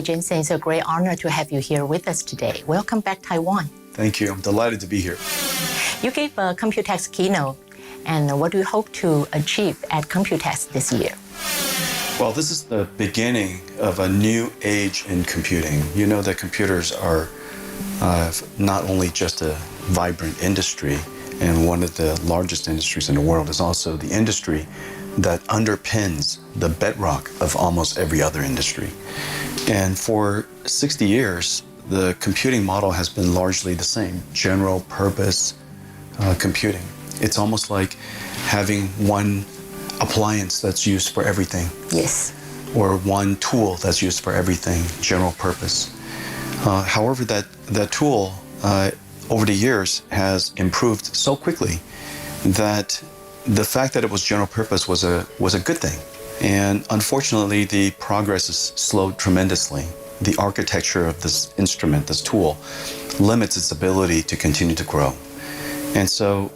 Hi, Jensen. It's a great honor to have you here with us today. Welcome back, Taiwan. Thank you. I'm delighted to be here. You gave a Computex keynote, and what do you hope to achieve at Computex this year? Well, this is the beginning of a new age in computing. You know that computers are not only just a vibrant industry, and one of the largest industries in the world is also the industry that underpins the bedrock of almost every other industry. And for 60 years, the computing model has been largely the same, general purpose computing. It's almost like having one appliance that's used for everything. Yes. Or one tool that's used for everything, general purpose. However, that tool over the years has improved so quickly that the fact that it was general purpose was a good thing. And unfortunately, the progress has slowed tremendously. The architecture of this instrument, this tool, limits its ability to continue to grow. And so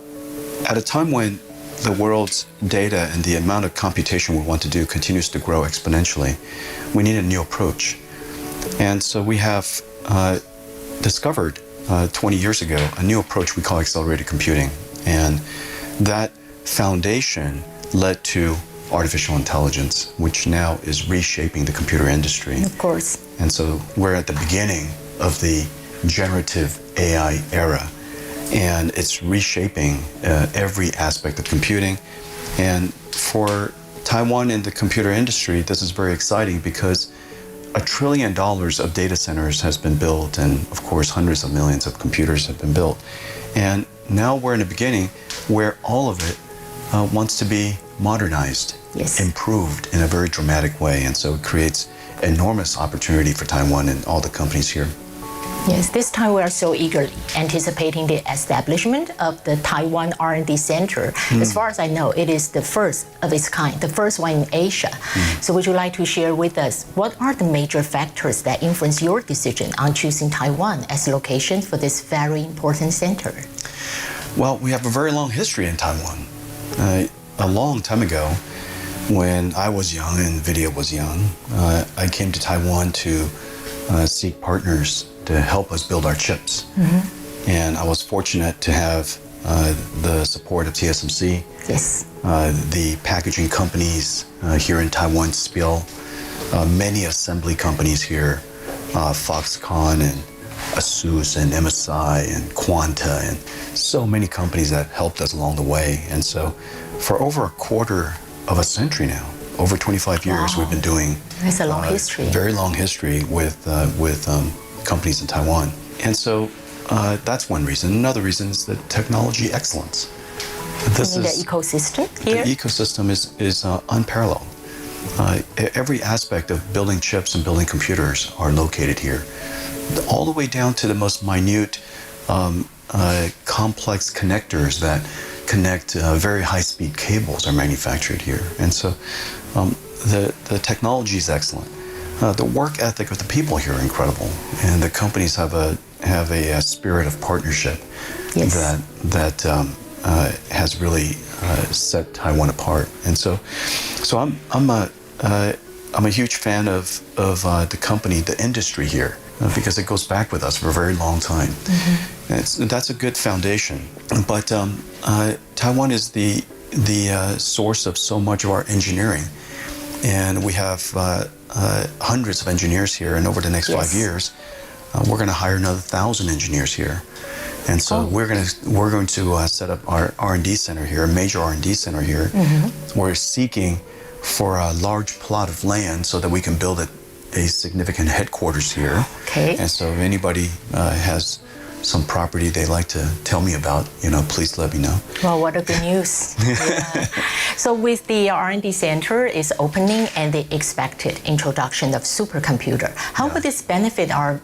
at a time when the world's data and the amount of computation we want to do continues to grow exponentially, we need a new approach. And so we have discovered 20 years ago a new approach we call accelerated computing. And that foundation led to artificial intelligence, which now is reshaping the computer industry. Of course. And so we're at the beginning of the generative AI era, and it's reshaping every aspect of computing. And for Taiwan in the computer industry, this is very exciting because $1 trillion of data centers has been built, and of course hundreds of millions of computers have been built. And now we're in the beginning where all of it wants to be modernized, yes, improved in a very dramatic way. And so it creates enormous opportunity for Taiwan and all the companies here. Yes, this time we are so eagerly anticipating the establishment of the Taiwan R&D Center. As far as I know, it is the first of its kind, the first one in Asia. So would you like to share with us what are the major factors that influence your decision on choosing Taiwan as location for this very important center? Well, we have a very long history in Taiwan. A long time ago, when I was young and NVIDIA was young, I came to Taiwan to seek partners to help us build our chips. And I was fortunate to have the support of TSMC, yes, the packaging companies here in Taiwan, SPIL, many assembly companies here, Foxconn and ASUS and MSI and Quanta, and so many companies that helped us along the way. And so for over a quarter of a century now, over 25 years, we've been doing that's a long history. Very long history with companies in Taiwan. And so that's one reason. Another reason is the technology excellence. This is the ecosystem here? The ecosystem is unparalleled. Every aspect of building chips and building computers are located here, all the way down to the most minute complex connectors that connect very high-speed cables are manufactured here. And so the technology is excellent. The work ethic of the people here are incredible, and the companies have a spirit of partnership, yes, that has really set Taiwan apart. And so I'm a huge fan of the company, the industry here, because it goes back with us for a very long time. And that's a good foundation. But Taiwan is the source of so much of our engineering, and we have hundreds of engineers here. And over the next 5 years, we're going to hire another 1,000 engineers here. And so we're going to set up our R&D center here, a major R&D center here. We're seeking for a large plot of land so that we can build a significant headquarters here. Okay. And so if anybody has some property they'd like to tell me about, please let me know. Well, what a good news. Yeah. So with the R&D center is opening and the expected introduction of supercomputer, how would this benefit our,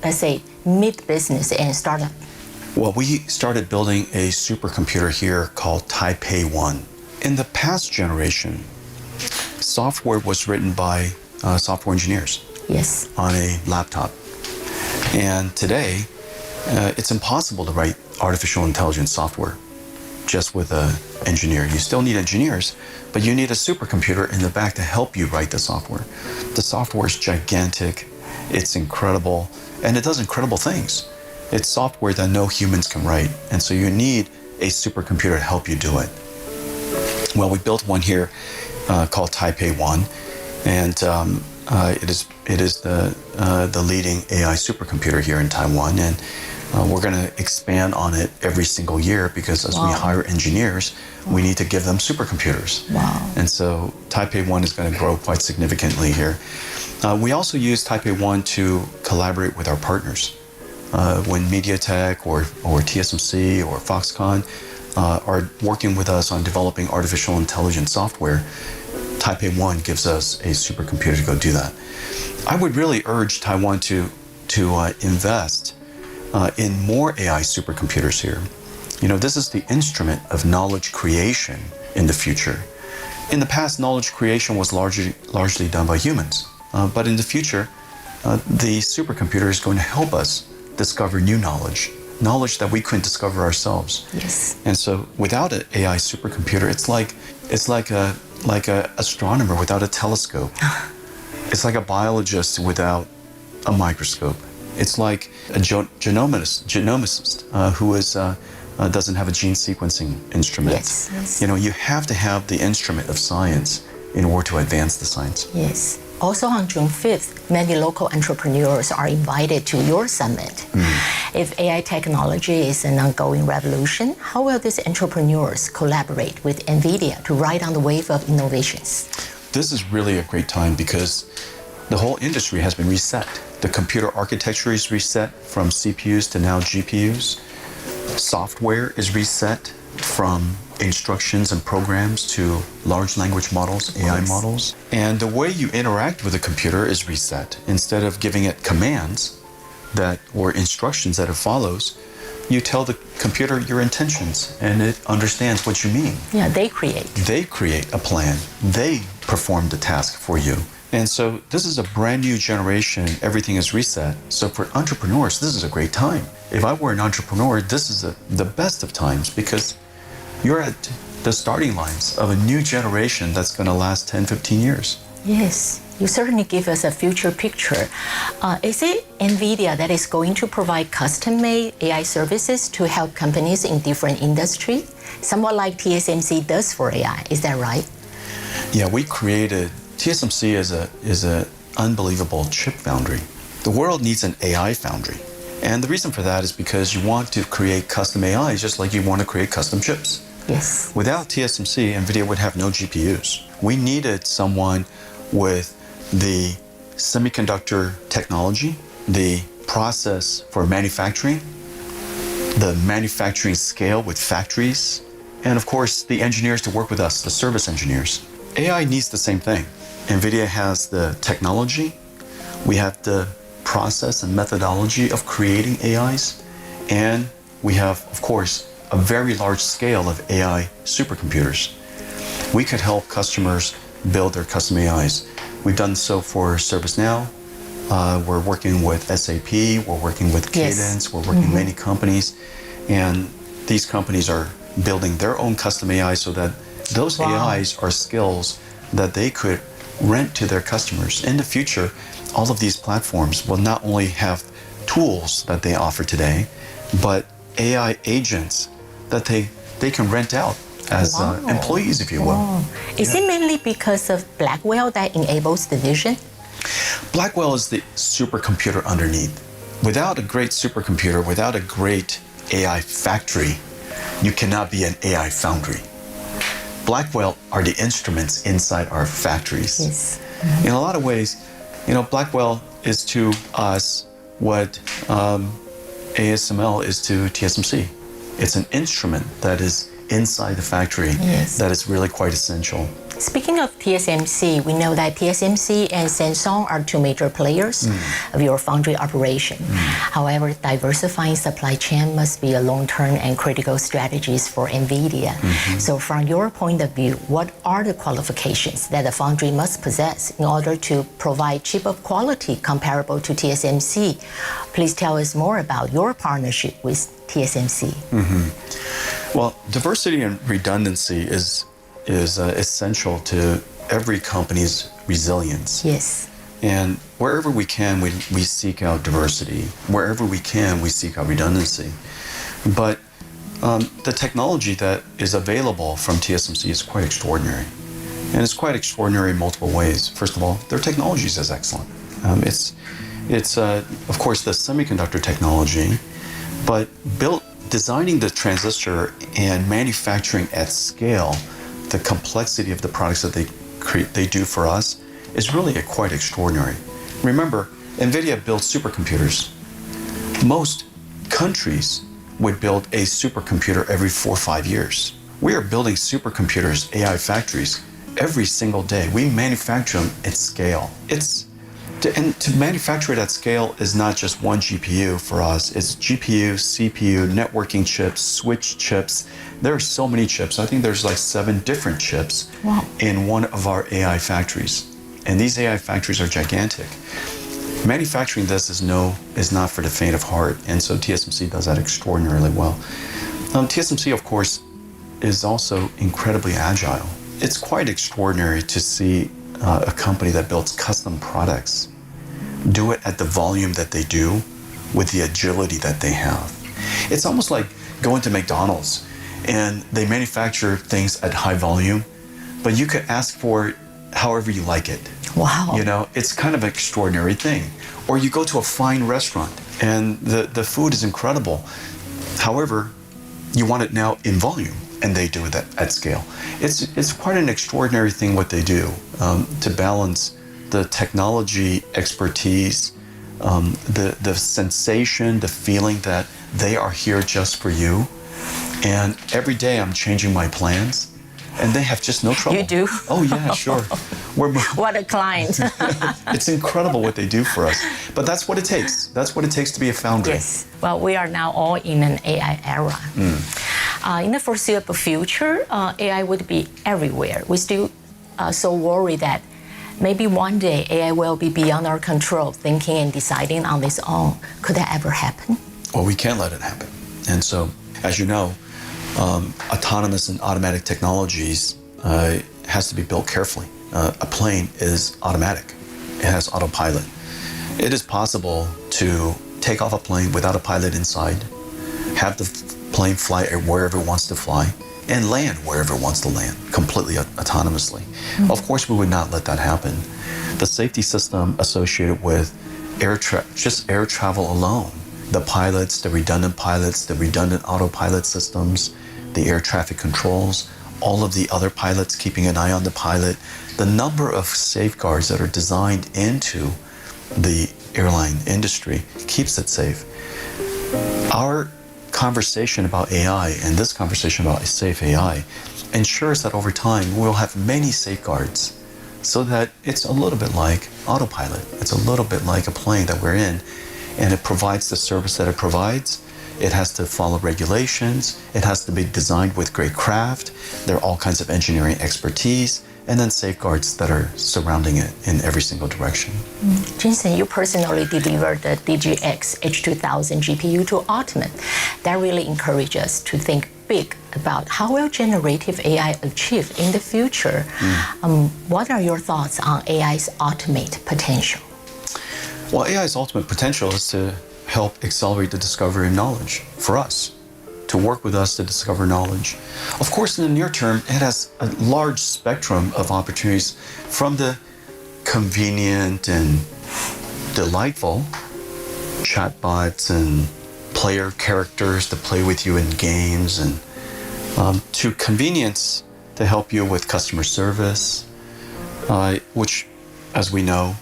let's say, mid-business and startup? Well, we started building a supercomputer here called Taipei 1. In the past generation, software was written by software engineers, yes, on a laptop. And today, it's impossible to write artificial intelligence software just with an engineer. You still need engineers, but you need a supercomputer in the back to help you write the software. The software is gigantic. It's incredible, and it does incredible things. It's software that no humans can write, and so you need a supercomputer to help you do it. Well, we built one here called Taipei 1, and it is the leading AI supercomputer here in Taiwan, and we're going to expand on it every single year because as we hire engineers, we need to give them supercomputers. Wow. And so Taipei 1 is going to grow quite significantly here. We also use Taipei 1 to collaborate with our partners. When MediaTek or TSMC or Foxconn are working with us on developing artificial intelligence software, Taipei 1 gives us a supercomputer to go do that. I would really urge Taiwan to invest in more AI supercomputers here. You know, this is the instrument of knowledge creation in the future. In the past, knowledge creation was largely done by humans. But in the future, the supercomputer is going to help us discover new knowledge that we couldn't discover ourselves. Yes. And so without an AI supercomputer, it's like a astronomer without a telescope. It's like a biologist without a microscope. It's like a genomicist who doesn't have a gene sequencing instrument. Yes, yes. You know, you have to have the instrument of science in order to advance the science. Yes. Also on June 5th, many local entrepreneurs are invited to your summit. If AI technology is an ongoing revolution, how will these entrepreneurs collaborate with NVIDIA to ride on the wave of innovations? This is really a great time because the whole industry has been reset. The computer architecture is reset from CPUs to now GPUs. Software is reset from instructions and programs to large language models, AI models. And the way you interact with a computer is reset. Instead of giving it commands or instructions that it follows, you tell the computer your intentions and it understands what you mean. Yeah, they create. They create a plan. They perform the task for you. And so this is a brand new generation. Everything is reset. So for entrepreneurs, this is a great time. If I were an entrepreneur, this is the best of times because you're at the starting lines of a new generation that's going to last 10, 15 years. Yes, you certainly give us a future picture. Is it NVIDIA that is going to provide custom-made AI services to help companies in different industries? Somewhat like TSMC does for AI, is that right? Yeah, we created, TSMC is an unbelievable chip foundry. The world needs an AI foundry. And the reason for that is because you want to create custom AI just like you want to create custom chips. Yes. Without TSMC, NVIDIA would have no GPUs. We needed someone with the semiconductor technology, the process for manufacturing, the manufacturing scale with factories, and of course, the engineers to work with us, the service engineers. AI needs the same thing. NVIDIA has the technology, we have the process and methodology of creating AIs, and we have, of course, a very large scale of AI supercomputers. We could help customers build their custom AIs. We've done so for ServiceNow. We're working with SAP. We're working with Cadence. We're working with many companies. And these companies are building their own custom AI so that those AIs are skills that they could rent to their customers. In the future, all of these platforms will not only have tools that they offer today, but AI agents that they can rent out as employees, if you will. Is it mainly because of Blackwell that enables the vision? Blackwell is the supercomputer underneath. Without a great supercomputer, without a great AI factory, you cannot be an AI foundry. Blackwell are the instruments inside our factories. Yes. In a lot of ways, you know, Blackwell is to us what ASML is to TSMC. It's an instrument that is inside the factory that is really quite essential. Speaking of TSMC, we know that TSMC and Samsung are two major players of your foundry operation. However, diversifying supply chain must be a long-term and critical strategies for NVIDIA. So from your point of view, what are the qualifications that a foundry must possess in order to provide chip of quality comparable to TSMC? Please tell us more about your partnership with TSMC. Well, diversity and redundancy is essential to every company's resilience. Yes. And wherever we can, we seek out diversity. Wherever we can, we seek out redundancy. But the technology that is available from TSMC is quite extraordinary. And it's quite extraordinary in multiple ways. First of all, their technology is excellent. It's of course, the semiconductor technology, but designing the transistor and manufacturing at scale, the complexity of the products that they do for us is really quite extraordinary. Remember, NVIDIA builds supercomputers. Most countries would build a supercomputer every 4 or 5 years. We are building supercomputers, AI factories, every single day. We manufacture them at scale. And to manufacture it at scale is not just one GPU for us. It's GPU, CPU, networking chips, switch chips. There are so many chips. I think there's like 7 different chips in one of our AI factories. And these AI factories are gigantic. Manufacturing this is not for the faint of heart. And so TSMC does that extraordinarily well. TSMC, of course, is also incredibly agile. It's quite extraordinary to see a company that builds custom products do it at the volume that they do with the agility that they have. It's almost like going to McDonald's and they manufacture things at high volume, but you could ask for it however you like it. Wow. You know, it's kind of an extraordinary thing. Or you go to a fine restaurant and the food is incredible. However, you want it now in volume, and they do that at scale. It's quite an extraordinary thing what they do to balance the technology expertise, the sensation, the feeling that they are here just for you. And every day I'm changing my plans, and they have just no trouble. You do? Oh yeah, sure. What a client. It's incredible what they do for us. But that's what it takes. That's what it takes to be a founder. Yes. Well, we are now all in an AI era. In the foreseeable future, AI would be everywhere. We still so worried that maybe one day AI will be beyond our control, thinking and deciding on its own. Could that ever happen? Well, we can't let it happen. And so, as you know, autonomous and automatic technologies has to be built carefully. A plane is automatic. It has autopilot. It is possible to take off a plane without a pilot inside, have the plane fly wherever it wants to fly, and land wherever it wants to land, completely autonomously. Of course, we would not let that happen. The safety system associated with air travel alone, the pilots, the redundant autopilot systems, the air traffic controls, all of the other pilots keeping an eye on the pilot, the number of safeguards that are designed into the airline industry keeps it safe. Our conversation about AI and this conversation about safe AI ensures that over time we'll have many safeguards so that it's a little bit like autopilot. It's a little bit like a plane that we're in, and it provides the service that it provides. It has to follow regulations. It has to be designed with great craft. There are all kinds of engineering expertise, and then safeguards that are surrounding it in every single direction. Jensen, you personally delivered the DGX H2000 GPU to Ultimate. That really encourages us to think big about how will generative AI achieve in the future. What are your thoughts on AI's ultimate potential? Well, AI's ultimate potential is to help accelerate the discovery of knowledge for us, to work with us to discover knowledge. Of course, in the near term, it has a large spectrum of opportunities, from the convenient and delightful chatbots and player characters to play with you in games, and to convenience to help you with customer service, which, as we know,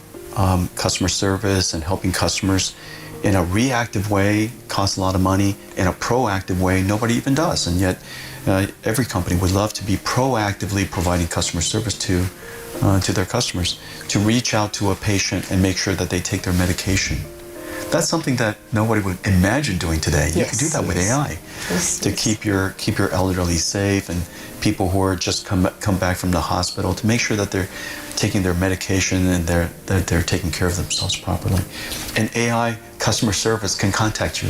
customer service and helping customers in a reactive way costs a lot of money. In a proactive way, nobody even does. And yet, every company would love to be proactively providing customer service to their customers, to reach out to a patient and make sure that they take their medication. That's something that nobody would imagine doing today. You can do that with AI to keep your elderly safe, and people who are just come back from the hospital, to make sure that they're taking their medication and that they're taking care of themselves properly. And AI customer service can contact you,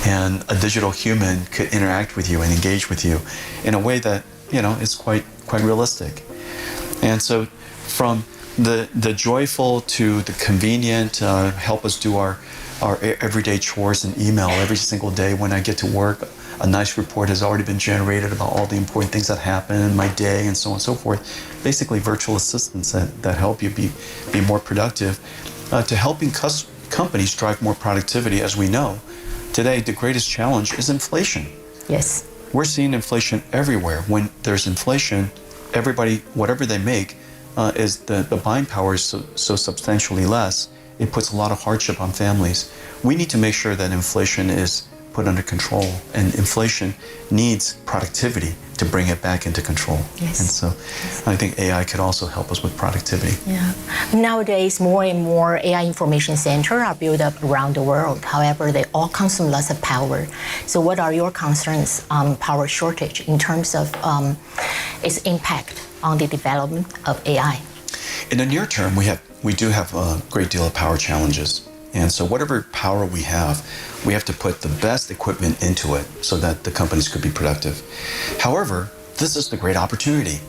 and a digital human could interact with you and engage with you in a way that, you know, is quite realistic. And so from the joyful to the convenient, help us do our everyday chores and email every single day when I get to work. A nice report has already been generated about all the important things that happen in my day and so on and so forth. Basically virtual assistants that help you be more productive, to helping companies drive more productivity. As we know, today the greatest challenge is inflation. Yes. We're seeing inflation everywhere. When there's inflation, everybody, whatever they make, is the buying power is so substantially less. It puts a lot of hardship on families. We need to make sure that inflation is put under control, and inflation needs productivity to bring it back into control. Yes. And so I think AI could also help us with productivity. Yeah. Nowadays, more and more AI information centers are built up around the world. However, they all consume lots of power. So what are your concerns on power shortage in terms of its impact on the development of AI? In the near term, we do have a great deal of power challenges. And so whatever power we have to put the best equipment into it so that the companies could be productive. However, this is the great opportunity.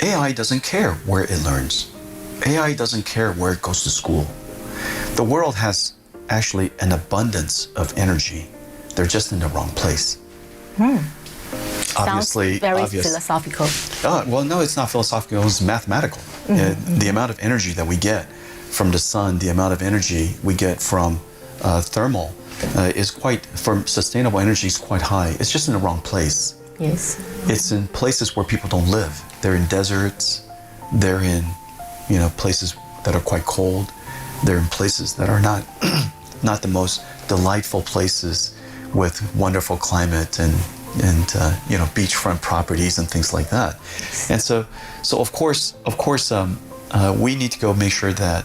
AI doesn't care where it learns. AI doesn't care where it goes to school. The world has actually an abundance of energy. They're just in the wrong place. Obviously, sounds very philosophical. Well, no, it's not philosophical. It's mathematical. The amount of energy that we get from the sun, the amount of energy we get from thermal from sustainable energy is quite high. It's just in the wrong place. Yes. It's in places where people don't live. They're in deserts. They're in, places that are quite cold. They're in places that are not the most delightful places with wonderful climate and beachfront properties and things like that. And so of course, we need to go make sure that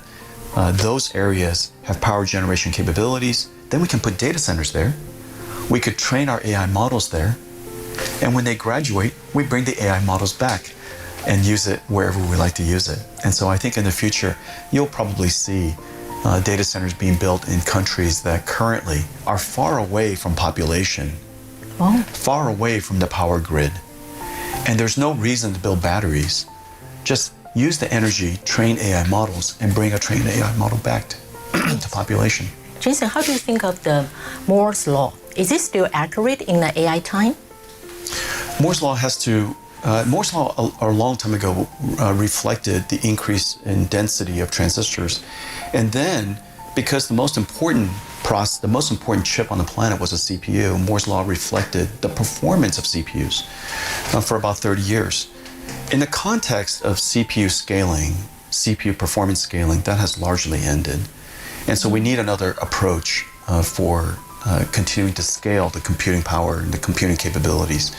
those areas have power generation capabilities. Then we can put data centers there. We could train our AI models there. And when they graduate, we bring the AI models back and use it wherever we like to use it. And so I think in the future, you'll probably see data centers being built in countries that currently are far away from population, far away from the power grid. And there's no reason to build batteries. Just use the energy, train AI models, and bring a trained AI model back to population. Jensen, how do you think of the Moore's law? Is it still accurate in the AI time? Moore's law a long time ago reflected the increase in density of transistors. And then, because the most important chip on the planet was a CPU, Moore's law reflected the performance of CPUs for about 30 years. In the context of CPU scaling, CPU performance scaling, that has largely ended. And so we need another approach for continuing to scale the computing power and the computing capabilities.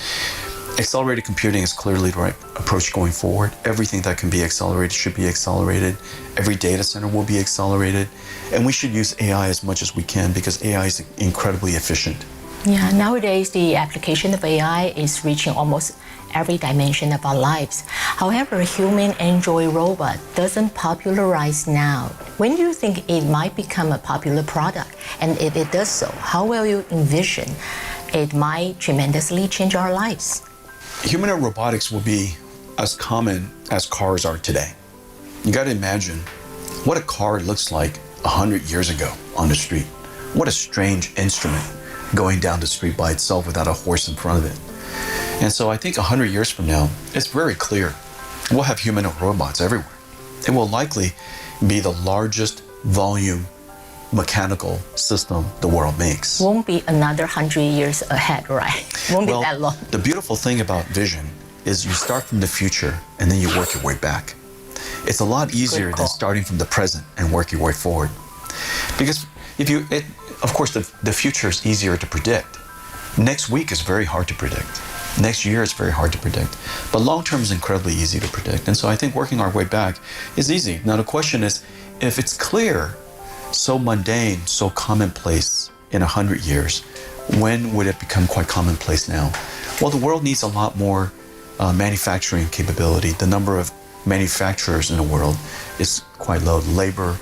Accelerated computing is clearly the right approach going forward. Everything that can be accelerated should be accelerated. Every data center will be accelerated. And we should use AI as much as we can because AI is incredibly efficient. Yeah, nowadays the application of AI is reaching almost every dimension of our lives. However, human Android robot doesn't popularize now. When do you think it might become a popular product? And if it does so, how will you envision it might tremendously change our lives? Humanoid robotics will be as common as cars are today. You got to imagine what a car looks like 100 years ago on the street. What a strange instrument going down the street by itself without a horse in front of it. And so I think 100 years from now, it's very clear we'll have humanoid robots everywhere. It will likely be the largest volume mechanical system the world makes. Won't be another 100 years ahead, right? Won't be that long. The beautiful thing about vision is you start from the future and then you work your way back. It's a lot easier than starting from the present and work your way forward. Because of course, the future is easier to predict. Next week is very hard to predict. Next year is very hard to predict. But long term is incredibly easy to predict. And so I think working our way back is easy. Now the question is, if it's clear, so mundane, so commonplace in 100 years, when would it become quite commonplace now? Well, the world needs a lot more manufacturing capability. The number of manufacturers in the world is quite low. Labor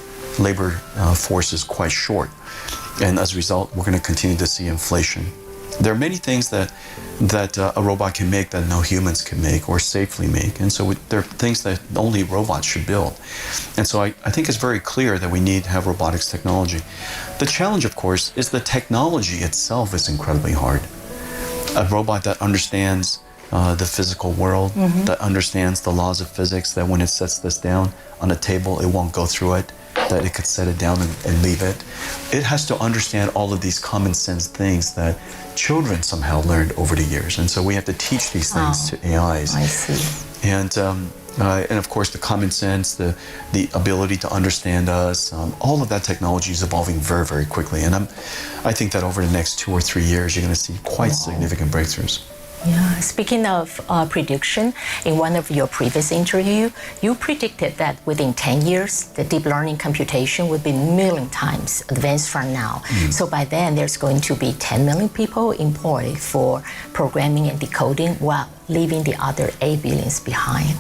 force is quite short. And as a result, we're going to continue to see inflation. There are many things that a robot can make that no humans can make or safely make. And so there are things that only robots should build. And so I think it's very clear that we need to have robotics technology. The challenge, of course, is the technology itself is incredibly hard. A robot that understands the physical world, that understands the laws of physics, that when it sets this down on a table, it won't go through it, that it could set it down and leave it. It has to understand all of these common sense things that children somehow learned over the years. And so we have to teach these things to AIs. I see. And of course, the common sense, the ability to understand us, all of that technology is evolving very, very quickly. And I think that over the next 2 or 3 years, you're going to see quite significant breakthroughs. Yeah. Speaking of prediction, in one of your previous interviews, you predicted that within 10 years, the deep learning computation would be a million times advanced from now. So by then, there's going to be 10 million people employed for programming and decoding while leaving the other 8 billions behind.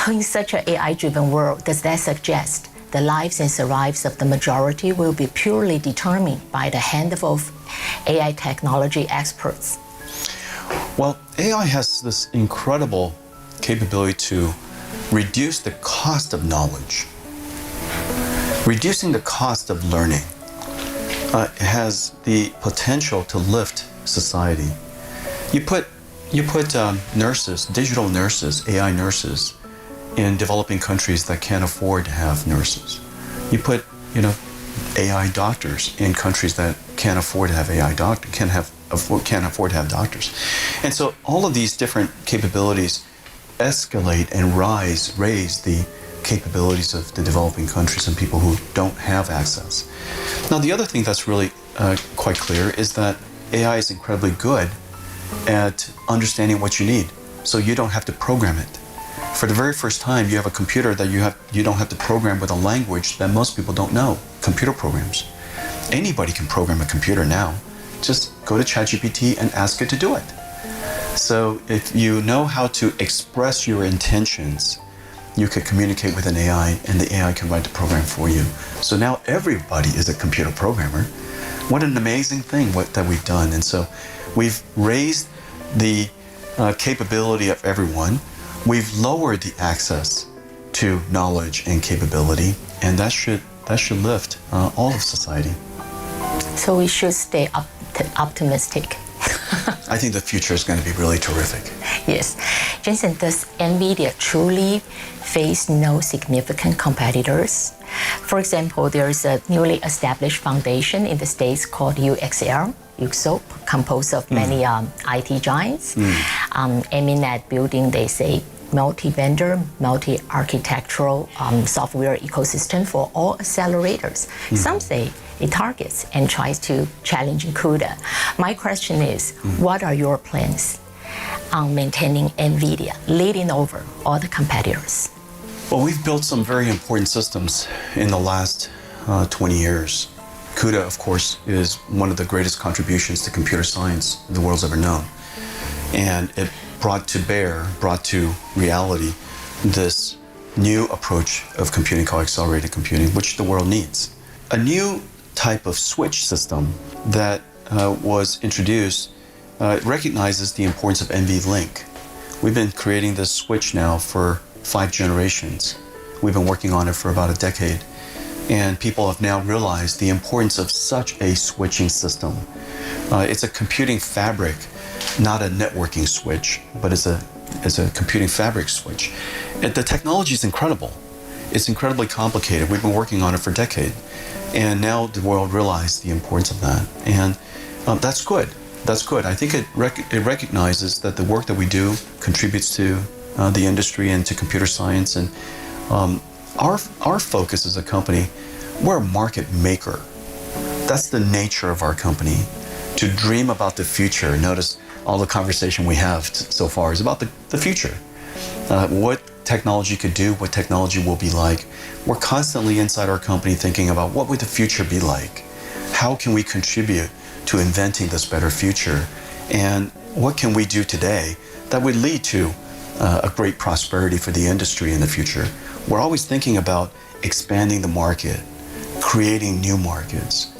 In such an AI-driven world, does that suggest the lives and survives of the majority will be purely determined by the handful of AI technology experts? Well, AI has this incredible capability to reduce the cost of knowledge. Reducing the cost of learning has the potential to lift society. You put nurses, digital nurses, AI nurses, in developing countries that can't afford to have nurses. You put, AI doctors in countries that can't afford to have AI doctors, can't afford to have doctors. And so all of these different capabilities escalate and raise the capabilities of the developing countries and people who don't have access. Now, the other thing that's really quite clear is that AI is incredibly good at understanding what you need, so you don't have to program it. For the very first time, you have a computer that you don't have to program with a language that most people don't know, computer programs. Anybody can program a computer now. Just go to ChatGPT and ask it to do it. So if you know how to express your intentions, you could communicate with an AI and the AI can write the program for you. So now everybody is a computer programmer. What an amazing thing that we've done. And so we've raised the capability of everyone. We've lowered the access to knowledge and capability, and that should lift all of society. So we should stay optimistic. I think the future is going to be really terrific. Yes. Jensen, does NVIDIA truly face no significant competitors? For example, there is a newly established foundation in the States called UXL, composed of many IT giants, aiming at building, they say, multi-vendor, multi-architectural software ecosystem for all accelerators. Some say it targets and tries to challenge CUDA. My question is, what are your plans on maintaining NVIDIA leading over all the competitors? Well, we've built some very important systems in the last 20 years. CUDA, of course, is one of the greatest contributions to computer science the world's ever known. And it brought to reality this new approach of computing called accelerated computing, which the world needs. A new type of switch system that was introduced recognizes the importance of NVLink. We've been creating this switch now for 5 generations. We've been working on it for about a decade. And people have now realized the importance of such a switching system. It's a computing fabric, not a networking switch, but it's a computing fabric switch. And the technology is incredible. It's incredibly complicated. We've been working on it for a decade. And now the world realized the importance of that. And that's good. That's good. I think it recognizes that the work that we do contributes to the industry and to computer science. And our focus as a company, we're a market maker. That's the nature of our company, to dream about the future. Notice all the conversation we have so far is about the future. What technology could do, what technology will be like. We're constantly inside our company thinking about what would the future be like? How can we contribute to inventing this better future? And what can we do today that would lead to a great prosperity for the industry in the future? We're always thinking about expanding the market, creating new markets.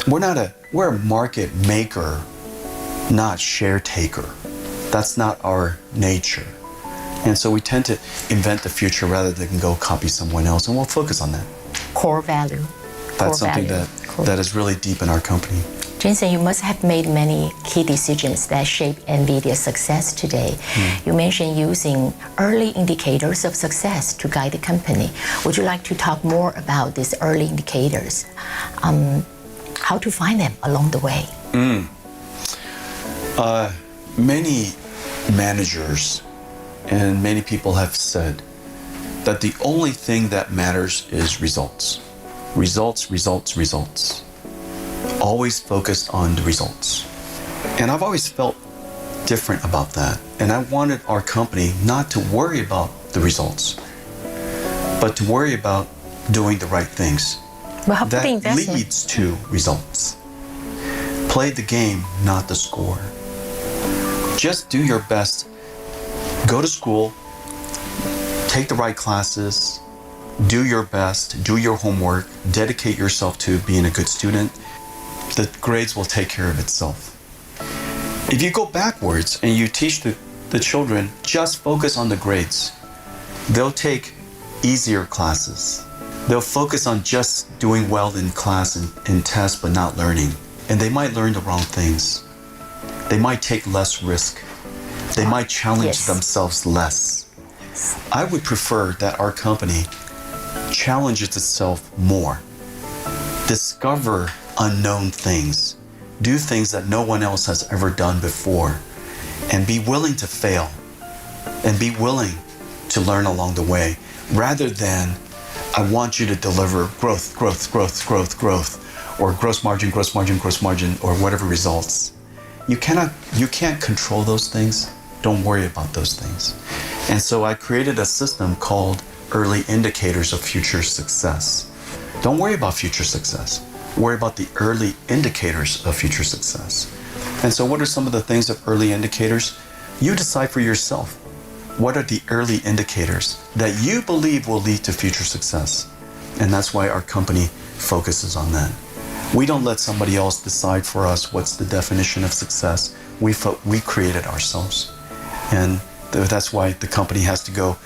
We're a market maker not share taker. That's not our nature. And so we tend to invent the future rather than go copy someone else, and we'll focus on that. Core value. That's something that is really deep in our company. Jensen, you must have made many key decisions that shape NVIDIA's success today. You mentioned using early indicators of success to guide the company. Would you like to talk more about these early indicators? How to find them along the way? Many managers and many people have said that the only thing that matters is results. Results, results, results. Always focused on the results. And I've always felt different about that. And I wanted our company not to worry about the results, but to worry about doing the right things. Well, that leads to results. Play the game, not the score. Just do your best. Go to school, take the right classes, do your best, do your homework, dedicate yourself to being a good student. The grades will take care of itself. If you go backwards and you teach the children, just focus on the grades, they'll take easier classes. They'll focus on just doing well in class and in tests but not learning. And they might learn the wrong things. They might take less risk. They might challenge themselves less. I would prefer that our company challenges itself more. Discover unknown things. Do things that no one else has ever done before. And be willing to fail. And be willing to learn along the way. Rather than, I want you to deliver growth, growth, growth, growth, growth. Or gross margin, gross margin, gross margin, or whatever results. You can't control those things. Don't worry about those things. And so I created a system called Early Indicators of Future Success. Don't worry about future success. Worry about the early indicators of future success. And so what are some of the things of early indicators? You decide for yourself. What are the early indicators that you believe will lead to future success? And that's why our company focuses on that. We don't let somebody else decide for us what's the definition of success. We create it ourselves. And that's why the company has to go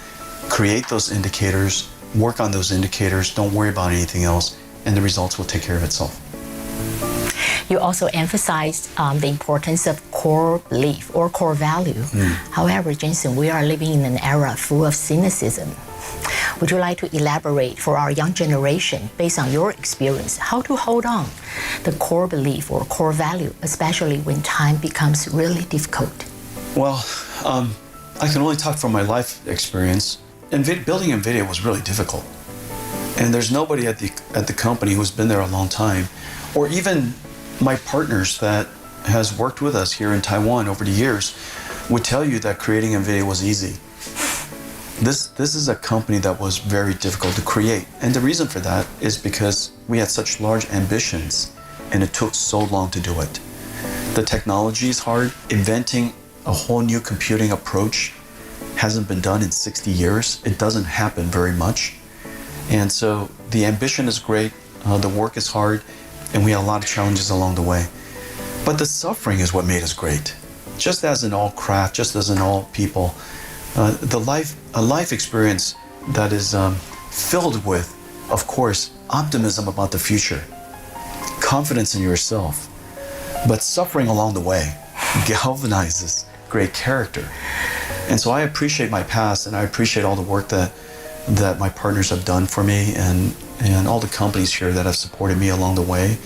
create those indicators, work on those indicators, don't worry about anything else, and the results will take care of itself. You also emphasized the importance of core belief or core value. However, Jensen, we are living in an era full of cynicism. Would you like to elaborate for our young generation, based on your experience, how to hold on the core belief or core value, especially when time becomes really difficult? Well, I can only talk from my life experience. Building NVIDIA was really difficult. And there's nobody at the company who's been there a long time, or even my partners that has worked with us here in Taiwan over the years would tell you that creating NVIDIA was easy. This is a company that was very difficult to create. And the reason for that is because we had such large ambitions and it took so long to do it. The technology is hard. Inventing a whole new computing approach hasn't been done in 60 years. It doesn't happen very much. And so the ambition is great, the work is hard, and we had a lot of challenges along the way. But the suffering is what made us great. Just as in all craft, just as in all people, a life experience that is filled with, of course, optimism about the future, confidence in yourself, but suffering along the way galvanizes great character. And so I appreciate my past, and I appreciate all the work that my partners have done for me, and all the companies here that have supported me along the way.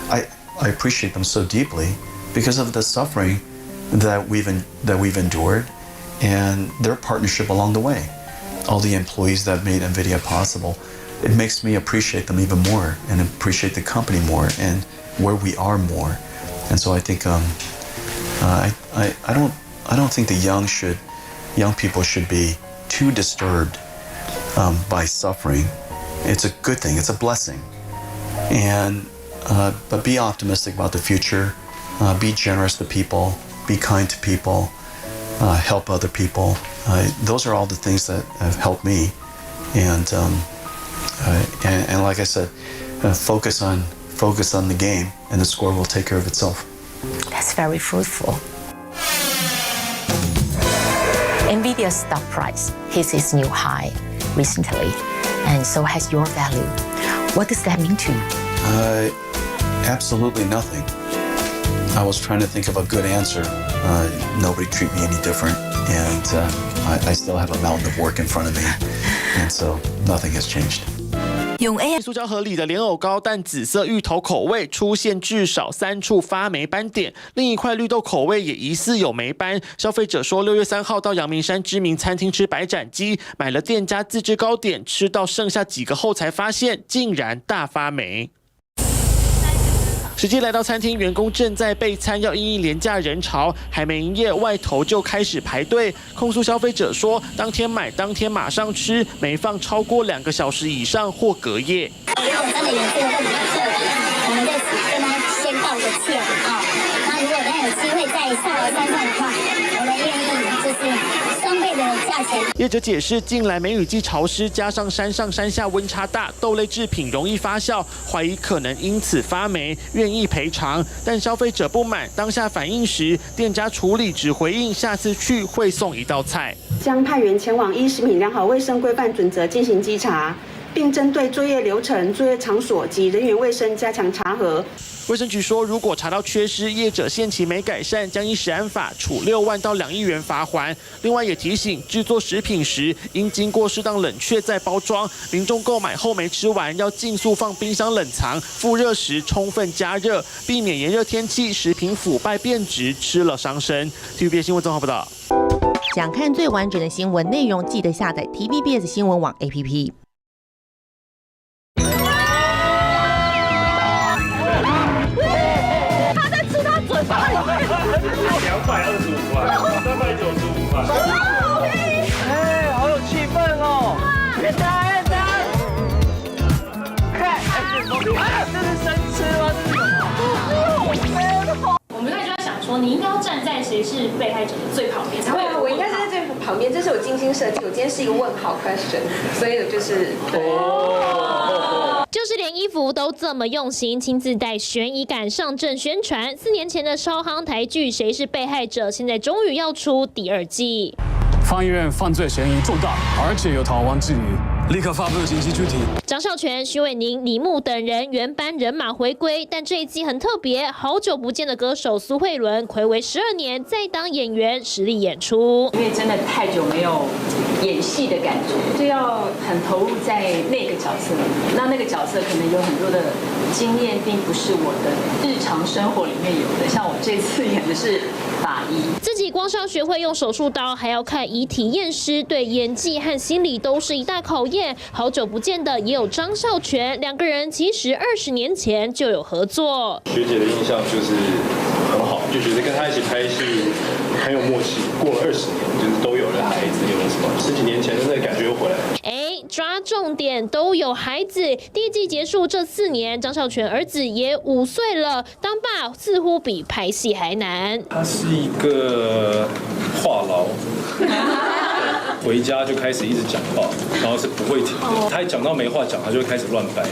I appreciate them so deeply because of the suffering that we've endured and their partnership along the way. All the employees that made NVIDIA possible, it makes me appreciate them even more and appreciate the company more and where we are more. And so I think I don't think the young people should be too disturbed by suffering. It's a good thing. It's a blessing. And but be optimistic about the future. Be generous to people. Be kind to people. Help other people. Those are all the things that have helped me. And like I said, focus on the game, and the score will take care of itself. That's very fruitful. NVIDIA's stock price hit its new high recently, and so has your value. What does that mean to you? Absolutely nothing. I was trying to think of a good answer. Nobody treat me any different, and I still have a mountain of work in front of me, and so nothing has changed. 用 AI 塑胶盒里的莲藕糕，但紫色芋头口味出现至少3处发霉斑点，另一块绿豆口味也疑似有霉斑。消费者说，6月3号到阳明山知名餐厅吃白斩鸡，买了店家自制糕点，吃到剩下几个后才发现，竟然大发霉。实际来到餐厅，员工正在备餐，要因应廉价人潮，还没营业，外头就开始排队。控诉消费者说，当天买当天马上吃，没放超过2个小时以上或隔夜。如果真的有这个问题的时候，我们就跟他先道个歉啊。那如果他有机会再上来山上的话，我们愿意就是双倍的价钱。业者解释，近来梅雨季潮湿，加上山上山下温差大，豆类制品容易发酵，怀疑可能因此发霉，愿意赔偿。但消费者不满，当下反映时，店家处理只回应下次去会送一道菜，将派员前往依食品良好卫生规范准则进行稽查，并针对作业流程、作业场所及人员卫生加强查核。卫生局说，如果查到缺失，业者限期没改善，将依食安法处6万到2亿元罚锾。另外也提醒，制作食品时应经过适当冷却再包装，民众购买后没吃完，要尽速放冰箱冷藏，复热时充分加热，避免炎热天气食品腐败变质，吃了伤身。TVBS 新闻综合报道。想看最完整的新闻内容，记得下载 TVBS 新闻网 APP。225块，395块。哎，好有气氛哦！别打，看，这是生吃吗？这是什么？我们那就在想说，你应该要站在谁是被害者的最旁边才会。我应该是在最旁边，这是我精心设计。我今天是一个问号 question， 所以我就是就是连衣服都这么用心，亲自带悬疑感上阵宣传。4年前的烧夯台剧《谁是被害者》，现在终于要出第2季。方医院犯罪嫌疑重大，而且有逃亡之余，立刻发布紧急具体。张孝全、徐伟宁、李牧等人原班人马回归，但这一季很特别，好久不见的歌手苏慧伦睽违12年再当演员，实力演出。因为真的太久没有演戏的感觉，就要很投入在那个角色。那个角色可能有很多的经验，并不是我的日常生活里面有的。像我这次演的是法医，自己光是要学会用手术刀，还要看遗体验尸，对演技和心理都是一大考验。好久不见的也有张孝全，2个人其实20年前就有合作。学姐的印象就是很好，就觉得跟她一起拍戏很有默契。过了20年，就是都有了孩子，有了什么10几年前的那个感觉又回来了。抓重点，都有孩子。第1季结束这4年，张孝全儿子也5岁了，当爸似乎比拍戏还难。他是一个话痨。回家就开始一直讲话，然后是不会停的。他一讲到没话讲，他就会开始乱掰。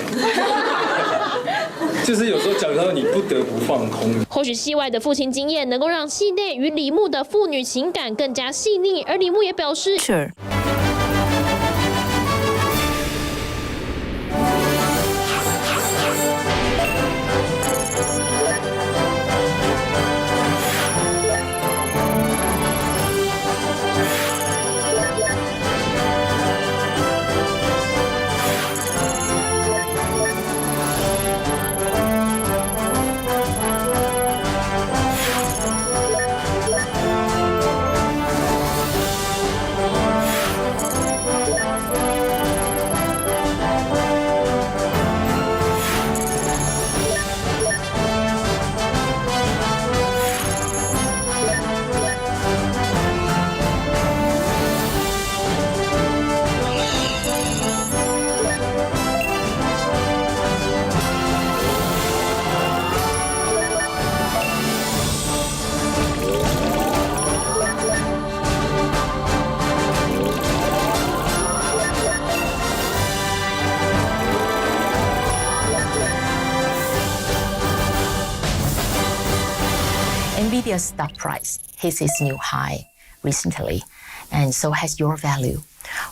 就是有时候讲到你不得不放空。或许戏外的父亲经验能够让戏内与李牧的父女情感更加细腻，而李牧也表示 Sure。NVIDIA's stock price hit its new high recently, and so has your value.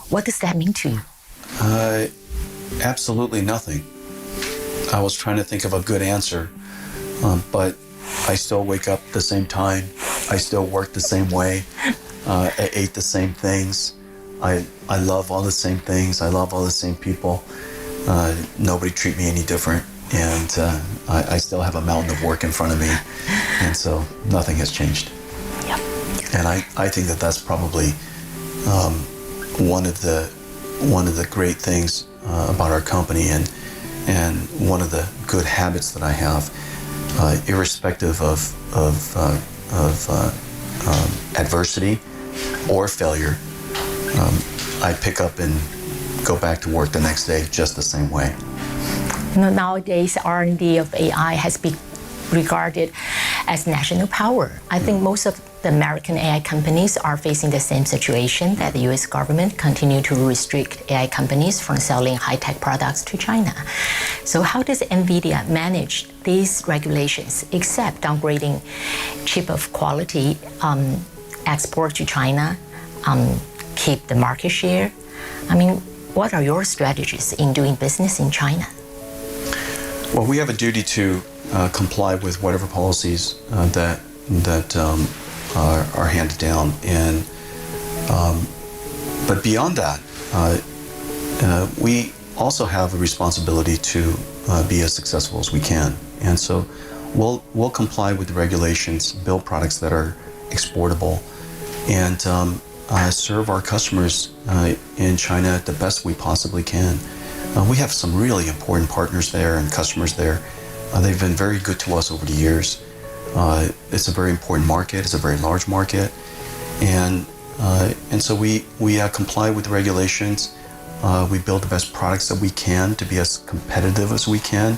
What does that mean to you? Absolutely nothing. I was trying to think of a good answer, but I still wake up the same time. I still work the same way. I ate the same things. I love all the same things. I love all the same people. Nobody treat me any different. And I still have a mountain of work in front of me. And so nothing has changed. Yep. And I think that that's probably one of the great things about our company and one of the good habits that I have, irrespective of adversity or failure. I pick up and go back to work the next day just the same way. Nowadays, R&D of AI has been regarded as national power. I think most of the American AI companies are facing the same situation, that the US government continue to restrict AI companies from selling high-tech products to China. So how does NVIDIA manage these regulations, except downgrading chip of quality, export to China, keep the market share? I mean, what are your strategies in doing business in China? Well, we have a duty to comply with whatever policies that are handed down, and but beyond that, we also have a responsibility to be as successful as we can, and so we'll comply with the regulations, build products that are exportable, and serve our customers in China the best we possibly can. We have some really important partners there and customers there. They've been very good to us over the years. It's a very important market. It's a very large market, and so we comply with the regulations. We build the best products that we can to be as competitive as we can,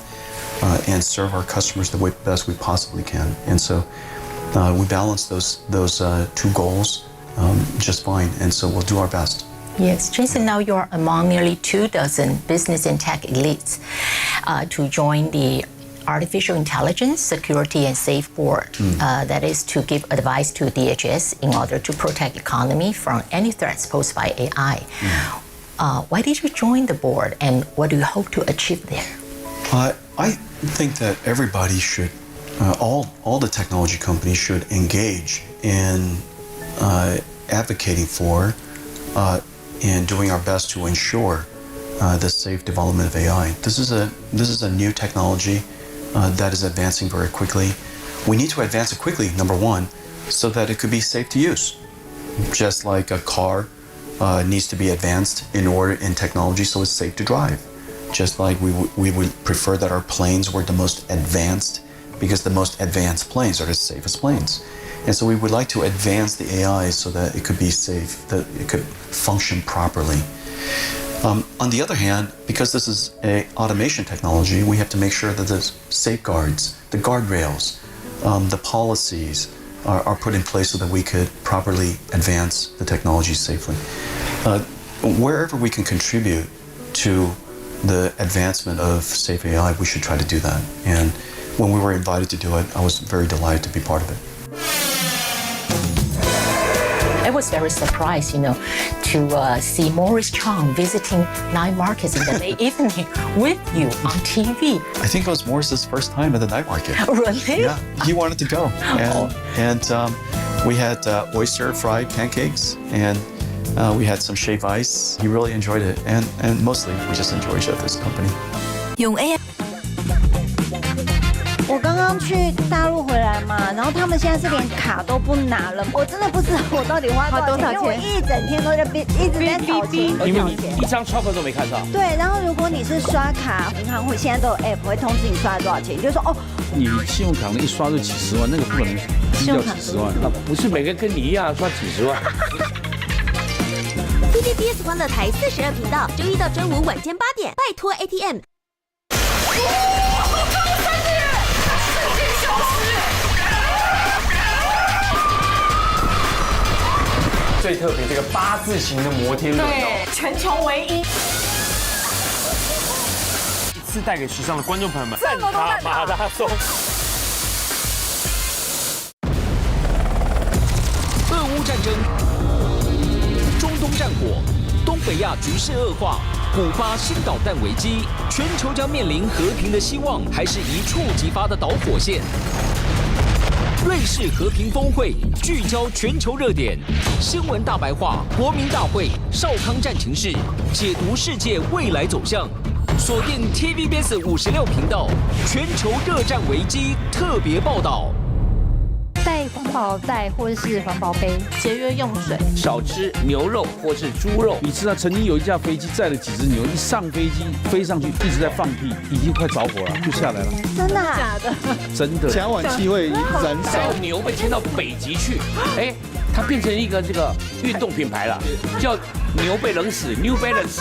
and serve our customers the best we possibly can. And so we balance those two goals just fine. And so we'll do our best. Yes, Jensen, now you are among nearly 24 business and tech elites to join the Artificial Intelligence, Security and Safe Board. That is to give advice to DHS in order to protect economy from any threats posed by AI. Why did you join the board, and what do you hope to achieve there? I think that everybody should, all the technology companies should engage in advocating for and doing our best to ensure the safe development of AI. This is a new technology that is advancing very quickly. We need to advance it quickly, number one, so that it could be safe to use. Just like a car needs to be advanced in technology so it's safe to drive. Just like we would prefer that our planes were the most advanced, because the most advanced planes are the safest planes. And so we would like to advance the AI so that it could be safe, that it could function properly. On the other hand, because this is an automation technology, we have to make sure that the safeguards, the guardrails, the policies are put in place so that we could properly advance the technology safely. Wherever we can contribute to the advancement of safe AI, we should try to do that. And when we were invited to do it, I was very delighted to be part of it. I was very surprised, to see Morris Chang visiting night markets in the late evening with you on TV. I think it was Morris's first time at the night market. Really? Yeah, he wanted to go. And we had oyster fried pancakes, and we had some shaved ice. He really enjoyed it, and mostly we just enjoy each other's company. 我刚刚去大陆回来嘛，然后他们现在是连卡都不拿了，我真的不知道我到底花多少钱，因为我一整天都在一直在找钱，因为你一张钞票都没看到。对，然后如果你是刷卡，银行会现在都有 app 会通知你刷了多少钱，你就说哦，你信用卡一刷就几十万，那个不可能低到几十万，不是每个跟你一样刷几十万。TVBS 欢乐台42频道，周一到周五晚间8点，拜托 ATM。最特别这个8字形的摩天轮对，全球唯一，一次带给时尚的观众朋友们，这么多蛋挞马拉松。俄乌战争北亚局势恶化，古巴新导弹危机，全球将面临和平的希望，还是一触即发的导火线？瑞士和平峰会聚焦全球热点，新闻大白话，国民大会，少康战情室，解读世界未来走向。锁定 TVBS 56频道，全球热战危机特别报道。带环保袋或者是环保杯，节约用水，少吃牛肉或是猪肉。你知道曾经有一架飞机载了几只牛，一上飞机飞上去一直在放屁，已经快着火了，就下来了。真的啊？假的？真的。甲烷气会燃烧，牛被迁到北极去，它变成一个这个运动品牌了，叫牛被冷死 ，New Balance。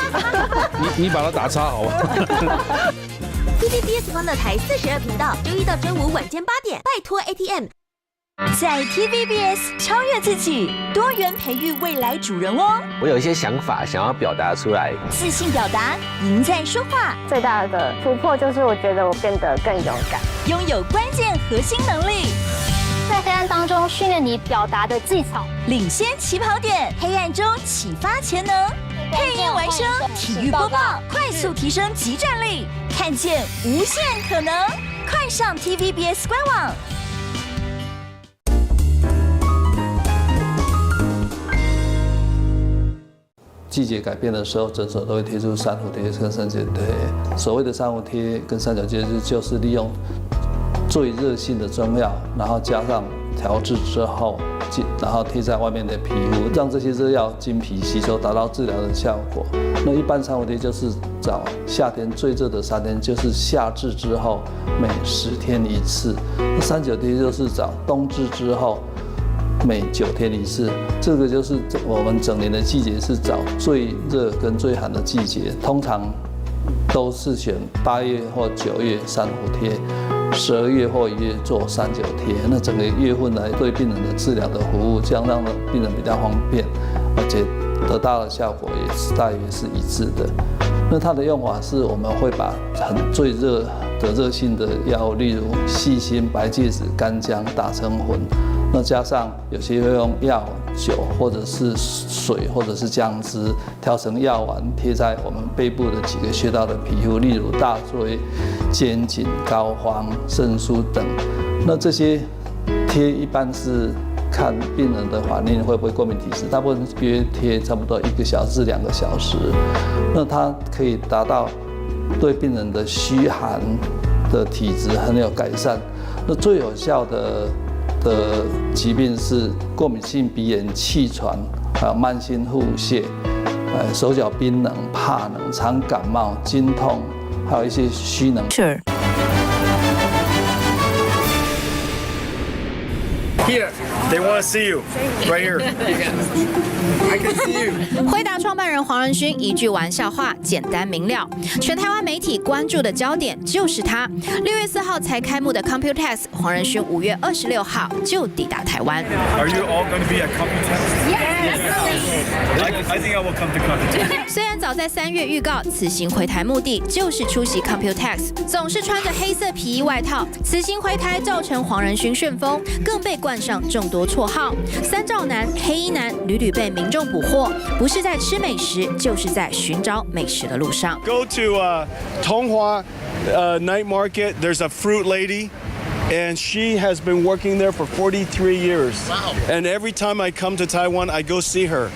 你把它打叉好吧？TVBS 欢乐台42频道，周一到周五晚间8点，拜托 ATM。在 TVBS 超越自己，多元培育未来主人翁。我有一些想法想要表达出来，自信表达，赢在说话。最大的突破就是我觉得我变得更勇敢，拥有关键核心能力，在黑暗当中训练你表达的技巧，领先起跑点，黑暗中启发潜能。配音完声，体育播报，快速提升即战力，看见无限可能。快上 TVBS 官网。季节改变的时候，诊所都会贴出珊瑚贴跟三角贴。所谓的珊瑚贴跟三角贴，就是利用最热性的中药，然后加上调制之后，然后贴在外面的皮肤，让这些热药经皮吸收，达到治疗的效果。那一般珊瑚贴就是找夏天最热的3天，就是夏至之后每10天一次；那三角贴就是找冬至之后每9天一次。这个就是我们整年的季节是找最热跟最寒的季节，通常都是选8月或9月珊瑚贴，12月或1月做3、9贴。那整个月份来对病人的治疗的服务，这样让病人比较方便，而且得到的效果也是大约是一致的。那它的用法是我们会把最热的热性的药物，例如细辛、白芥子、干姜打成粉。那加上有些会用药酒或者是水或者是姜汁调成药丸，贴在我们背部的几个穴道的皮肤，例如大椎、肩颈、膏肓、肾腧等。那这些贴一般是看病人的反应会不会过敏体质，大部分约贴差不多1个小时至2个小时。那它可以达到对病人的虚寒的体质很有改善。那最有效的疾病是过敏性鼻炎、气喘，还有慢性腹泻，手脚冰冷、怕冷、常感冒、经痛，还有一些虚冷。Sure. Here, they want to see you. Right here. I can see you. 辉达创办人黄仁勋一句玩笑话，简单明了。全台湾媒体关注的焦点就是他。6月4号才开幕的 Computex， 黄仁勋5月26号就抵达台湾。Are you all going to be at Computex? Yes. I think I will come to Computex. 虽然早在3月预告，此行回台目的就是出席 Computex， 总是穿着黑色皮衣外套。此行回台造成黄仁勋旋风，更被冠上众多绰号：3兆男、黑衣男，屡屡被民众捕获，不是在吃美食，就是在寻找美食的路上。Go to Tonghua night market. There's a fruit lady. And she has been working there for 43 years. Wow. And every time I come to Taiwan, I go see her.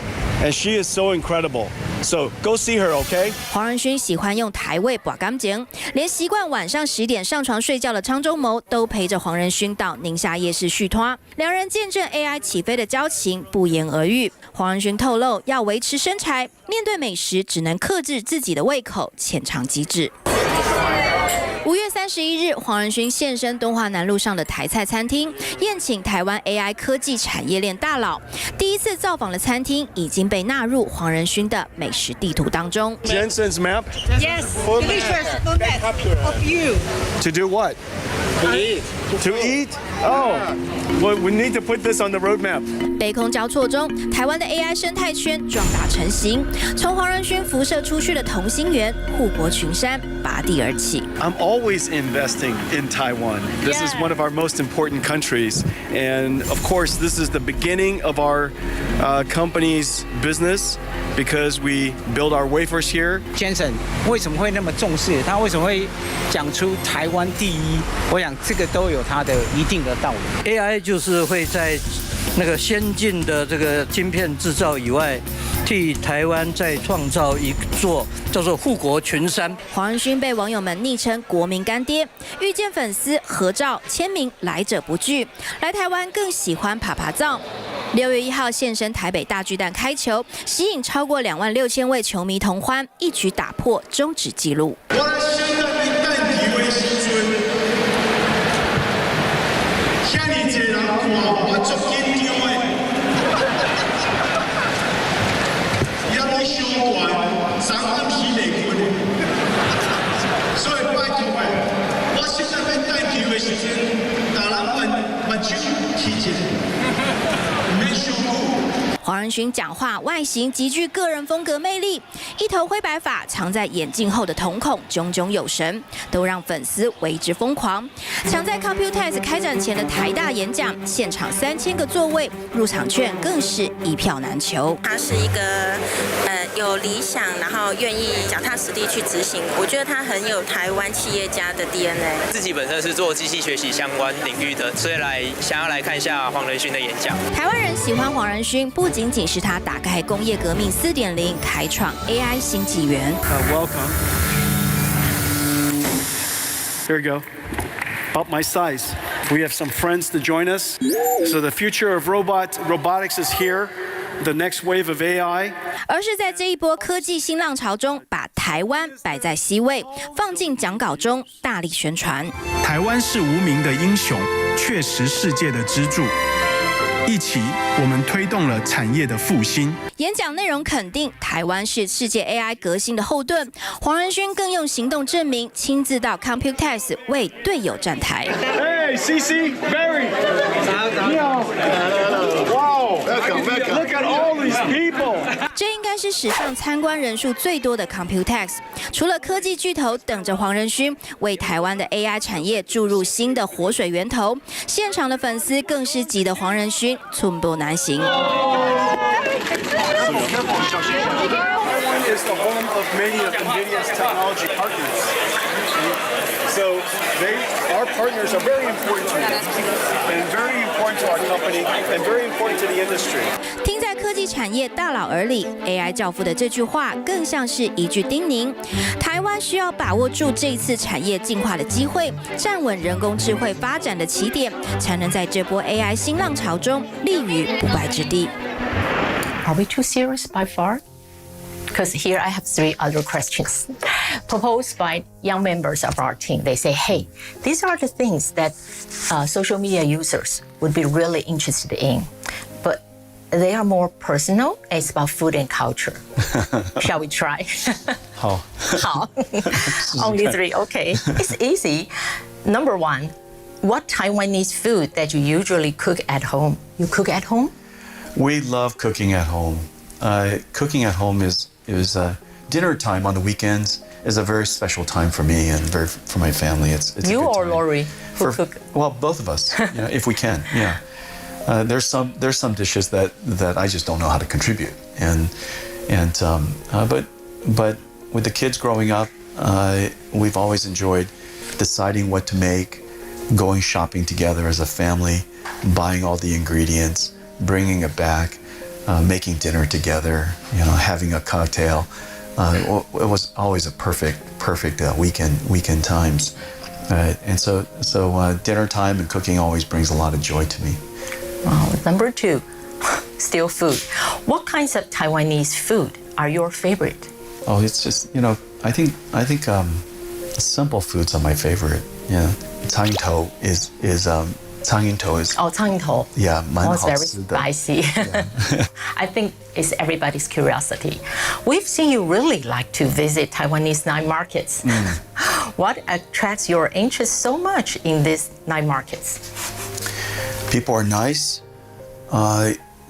And she is so incredible. So go see her, okay? 黄仁勋喜欢用台味把感情，连习惯晚上10点上床睡觉的昌中谋都陪着黄仁勋到宁夏夜市续摊。两人见证 AI 起飞的交情不言而喻。黄仁勋透露，要维持身材，面对美食只能克制自己的胃口，浅尝即止。5月31日，黄仁勋现身敦化南路上的台菜餐厅，宴请台湾 AI 科技产业链大佬。第一次造访的餐厅已经被纳入黄仁勋的美食地图当中。Jensen's map? Yes, delicious map of you. To do what? To eat. To eat? Oh, well, we need to put this on the roadmap. 杯空交错中，台湾的 AI 生态圈壮大成型。从黄仁勋辐射出去的同心圆、护国群山拔地而起。I'm always investing in Taiwan. This is one of our most important countries. And of course, this is the beginning of our company's business because we build our wafers here. Jensen 为什么会那么重视？他为什么会讲出台湾第一？我想这个都有它的一定的道理。AI 就是会在那个先进的这个晶片制造以外，替台湾再创造一座叫做护国群山。黄仁勋被网友们昵称国民干爹，遇见粉丝合照签名来者不拒，来台湾更喜欢爬爬照。6月1号现身台北大巨蛋开球，吸引超过26000位球迷同欢，一举打破中职纪录。黄仁勋讲话外形极具个人风格魅力，一头灰白发藏在眼镜后的瞳孔炯炯有神，都让粉丝为之疯狂。抢在 Computex 开展前的台大演讲，现场3000个座位，入场券更是一票难求。他是一个有理想，然后愿意脚踏实地去执行。我觉得他很有台湾企业家的 DNA。自己本身是做机器学习相关领域的，所以想要来看一下黄仁勋的演讲。台湾人喜欢黄仁勋，不仅仅是他打开工业革命4.0，开创 AI 新纪元。Welcome. Here we go. About my size. We have some friends to join us. So the future of robotics is here. The next wave of AI. 而是在这一波科技新浪潮中，把台湾摆在 C 位，放进讲稿中，大力宣传。台湾是无名的英雄，却是世界的支柱。一起，我们推动了产业的复兴。演讲内容肯定台湾是世界 AI 革新的后盾。黄仁勋更用行动证明，亲自到 Computex 为队友站台。Hey, CC, Barry. 你好。Wow. Look at all these people. 这应该是史上参观人数最多的 Computex。除了科技巨头等着黄仁勋为台湾的 AI 产业注入新的活水源头，现场的粉丝更是挤得黄仁勋寸步难行。Taiwan is the home of many of NVIDIA's technology partners. So our partners are very important to us, and very important to our company, and very important to the industry. 听在科技产业大佬耳里 ，AI 教父的这句话更像是一句叮咛：台湾需要把握住这次产业进化的机会，站稳人工智慧发展的起点，才能在这波 AI 新浪潮中立于不败之地。Are we too serious by far? Because here I have 3 other questions proposed by young members of our team. They say, hey, these are the things that social media users would be really interested in, but they are more personal. It's about food and culture. Shall we try? 好。Only 3, okay. It's easy. Number 1, what Taiwanese food that you usually cook at home? You cook at home? We love cooking at home. Cooking at home is dinner time on the weekends is a very special time for me and for my family. It's you a good or time. Lori who cook? Well, both of us, if we can. Yeah. There's some dishes that I just don't know how to contribute, but with the kids growing up, we've always enjoyed deciding what to make, going shopping together as a family, buying all the ingredients, bringing it back, making dinner together, having a cocktail. It was always a perfect weekend times, and so dinner time and cooking always brings a lot of joy to me. Number 2, still food. What kinds of Taiwanese food are your favorite? Oh, it's just I think simple foods are my favorite. Yeah, 苍蝇头 is 苍蝇头 is 苍蝇头 yeah, 蛮好 it's very 吃的 spicy. Yeah. I think it's everybody's curiosity. We've seen you really like to visit Taiwanese night markets. What attracts your interest so much in these night markets? People are nice.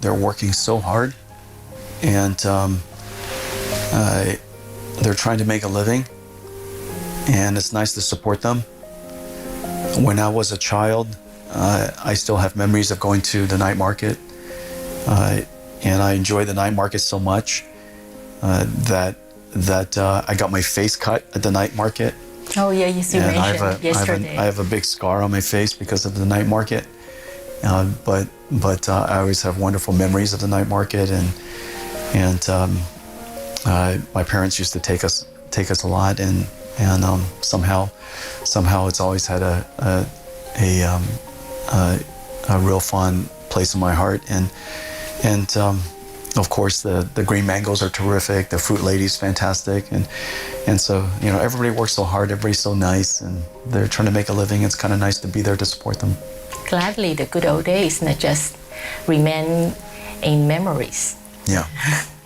They're working so hard, and they're trying to make a living. and it's nice to support them. When I was a child, I still have memories of going to the night market, and I enjoy the night market so much that I got my face cut at the night market. Oh yeah, yes, you mentioned yesterday. I have a big scar on my face because of the night market, but I always have wonderful memories of the night market, and my parents used to take us a lot, and somehow it's always had a real fond place in my heart, and of course the green mangoes are terrific, the fruit lady's fantastic, and so everybody works so hard, everybody's so nice, and they're trying to make a living. It's kind of nice to be there to support them. Gladly, the good old days not just remain in memories. Yeah.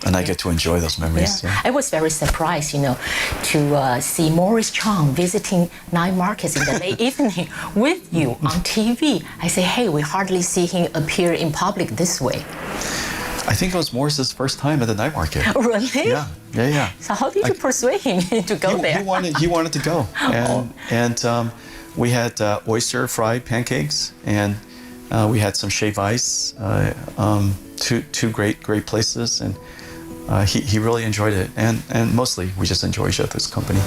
And I get to enjoy those memories. Yeah. I was very surprised, to see Morris Chang visiting night markets in the late evening with you on TV. I say, hey, we hardly see him appear in public this way. I think it was Morris's first time at the night market. Really? Yeah. So how did you persuade him to go there? He wanted to go, and we had oyster fried pancakes, and we had some shaved ice. Two great places, and he really enjoyed it, and mostly we just enjoy each other's company.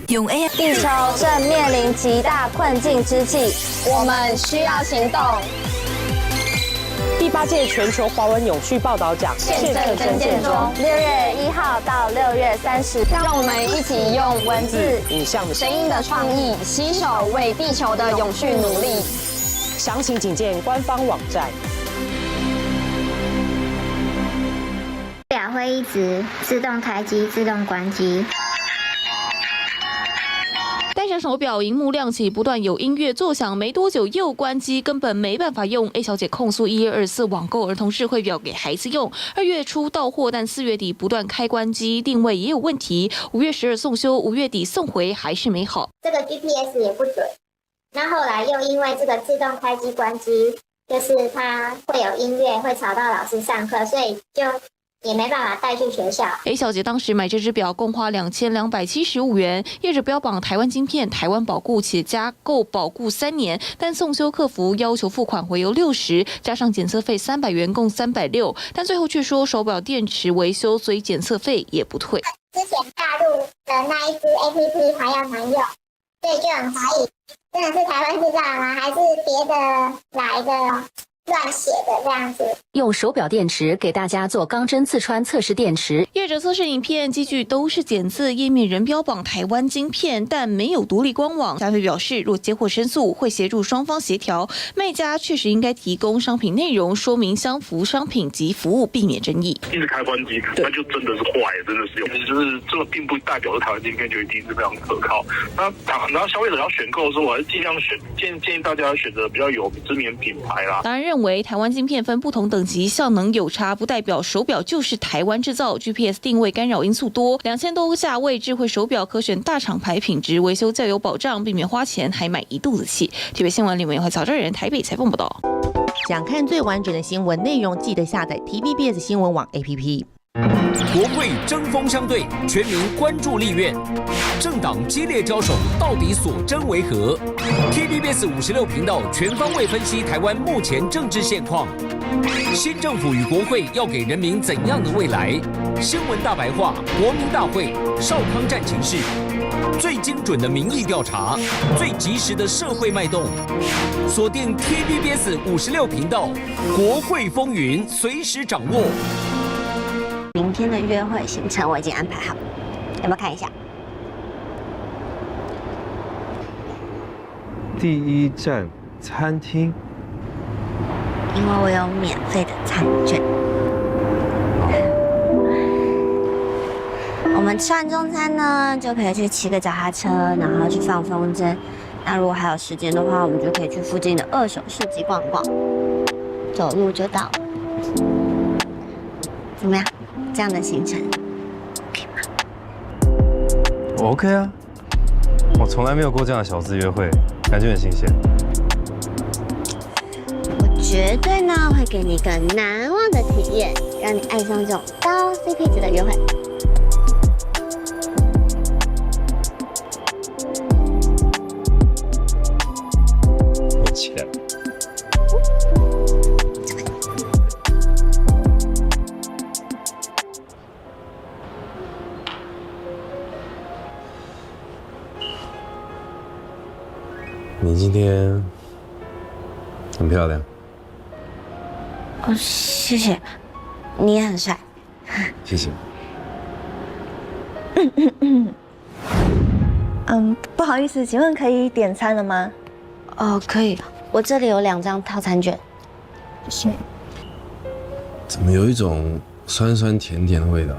用 AI， 地球正面临极大困境之际，我们需要行动。第8届全球华文永续报道奖现正征件中，6月1号到6月30，让我们一起用文字、影像、声音的创意，携手为地球的永续努力。详情请见官方网站。表会议值自动开机、自动关机。戴上手表，荧幕亮起，不断有音乐作响，没多久又关机，根本没办法用。A 小姐控诉1124网购儿童智慧表给孩子用，2月初到货，但4月底不断开关机，定位也有问题。5月12送修，5月底送回还是没好。这个 GPS 也不准，那后来又因为这个自动开机关机，就是它会有音乐，会吵到老师上课，所以就也没办法带去学校。A 小姐当时买这只表共花2275元，业者标榜台湾晶片、台湾保固，且加购保固3年，但送修客服要求付款回邮60，加上检测费300元，共360，但最后却说手表电池维修，所以检测费也不退。之前大陆的那一支 APP 还要难用，所以就很怀疑，真的是台湾制造吗？还是别的哪一个乱写的这样子？用手表电池给大家做钢针刺穿测试电池。业者测试影片机具都是检字，页面仍标榜台湾晶片，但没有独立官网。嘉菲表示，若接获申诉，会协助双方协调。卖家确实应该提供商品内容，说明相符商品及服务，避免争议。一直开关机，那就真的是坏，真的是有。就是这个并不代表是台湾晶片就一定是非常可靠。那然后消费者要选购的时候，我还是尽量建议大家选择比较有知名品牌啦。当然认为台湾晶片分不同等级，效能有差，不代表手表就是台湾制造。GPS 定位干扰因素多，2000多价位智慧手表可选大厂牌，品质维修较有保障，避免花钱还买一肚子气。TVBS 新闻李文慧、曹正仁台北采访报道。想看最完整的新闻内容，记得下载 TVBS 新闻网 APP。国会针锋相对，全民关注立院，政党激烈交手，到底所争为何 ？TVBS 56频道全方位分析台湾目前政治现况，新政府与国会要给人民怎样的未来？新闻大白话，国民大会，少康战情室，最精准的民意调查，最及时的社会脉动，锁定 TVBS 56频道，国会风云随时掌握。明天的约会行程我已经安排好，要不要看一下？第一站餐厅，因为我有免费的餐券。我们吃完中餐呢，就可以去骑个脚踏车，然后去放风筝。那如果还有时间的话，我们就可以去附近的二手市集逛逛，走路就到了。怎么样？这样的行程 OK 吗？我 OK 啊，我从来没有过这样的小资约会，感觉很新鲜。我觉绝对呢会给你一个难忘的体验，让你爱上这种高 CP 值的约会。我起来了。你今天很漂亮。哦，谢谢，你也很帅。谢谢。不好意思，请问可以点餐了吗？哦，可以，我这里有2张套餐券。谢谢。怎么有一种酸酸甜甜的味道？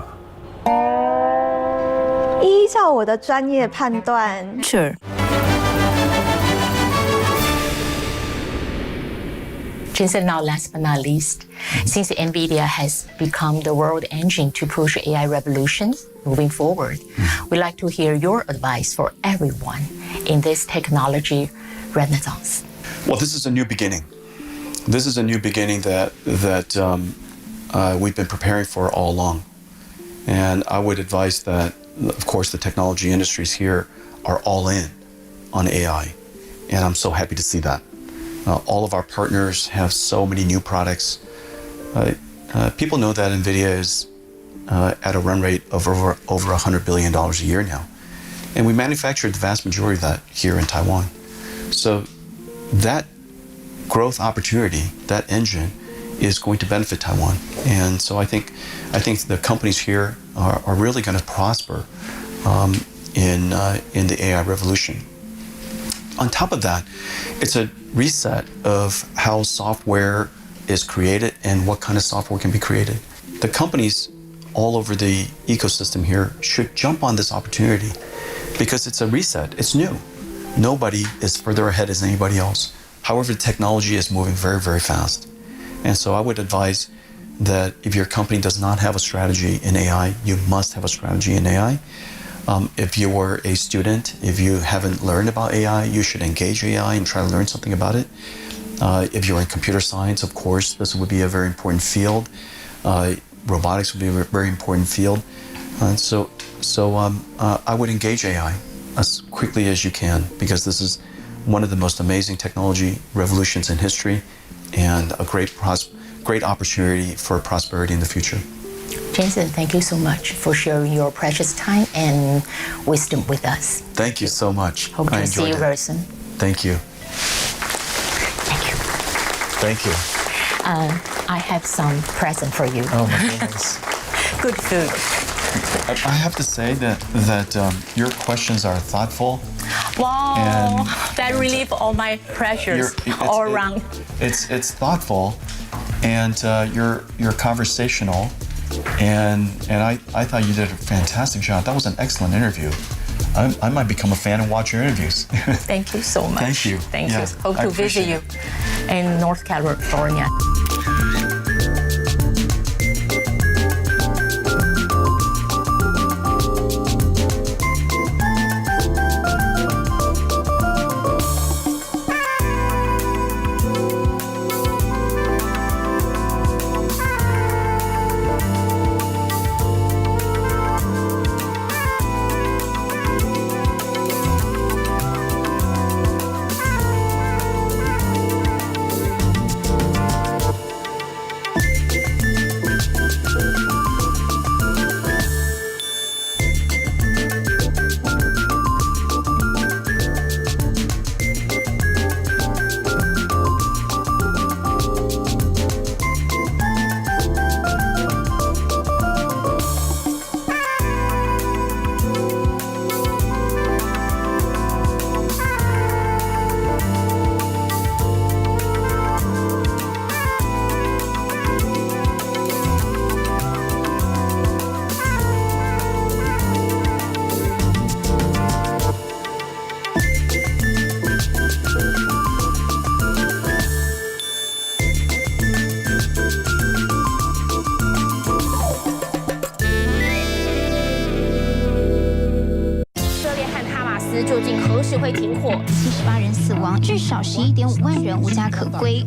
依照我的专业判断 ，Sure。Jensen, now last but not least, since NVIDIA has become the world engine to push AI revolutions moving forward, we'd like to hear your advice for everyone in this technology renaissance. Well, this is a new beginning. This is a new beginning that we've been preparing for all along. And I would advise that, of course, the technology industries here are all in on AI. And I'm so happy to see that. All of our partners have so many new products. People know that NVIDIA is at a run rate of over $100 billion a year now. And we manufacture the vast majority of that here in Taiwan. So that growth opportunity, that engine, is going to benefit Taiwan. And so I think the companies here are really going to prosper in the AI revolution. On top of that, it's a reset of how software is created and what kind of software can be created. The companies all over the ecosystem here should jump on this opportunity because it's a reset. It's new. Nobody is further ahead as anybody else. However, the technology is moving very, very fast. And so I would advise that if your company does not have a strategy in AI, you must have a strategy in AI. If you were a student, if you haven't learned about AI, you should engage AI and try to learn something about it. If you're in computer science, of course, this would be a very important field. Robotics would be a very important field. So I would engage AI as quickly as you can because this is one of the most amazing technology revolutions in history and a great opportunity for prosperity in the future. Jensen, thank you so much for sharing your precious time and wisdom with us. Thank you so much. Hope to see you very soon. Thank you. Thank you. Thank you. I have some present for you. Oh my goodness. Good food. I have to say that your questions are thoughtful. Wow, and that relieve all my pressures all around. It's thoughtful, and you're conversational. And I thought you did a fantastic job. That was an excellent interview. I might become a fan and watch your interviews. Thank you so much. Thank you. Thank you. Hope to visit you in North California.究竟何时会停火？78人死亡，至少11.5万人无家可归。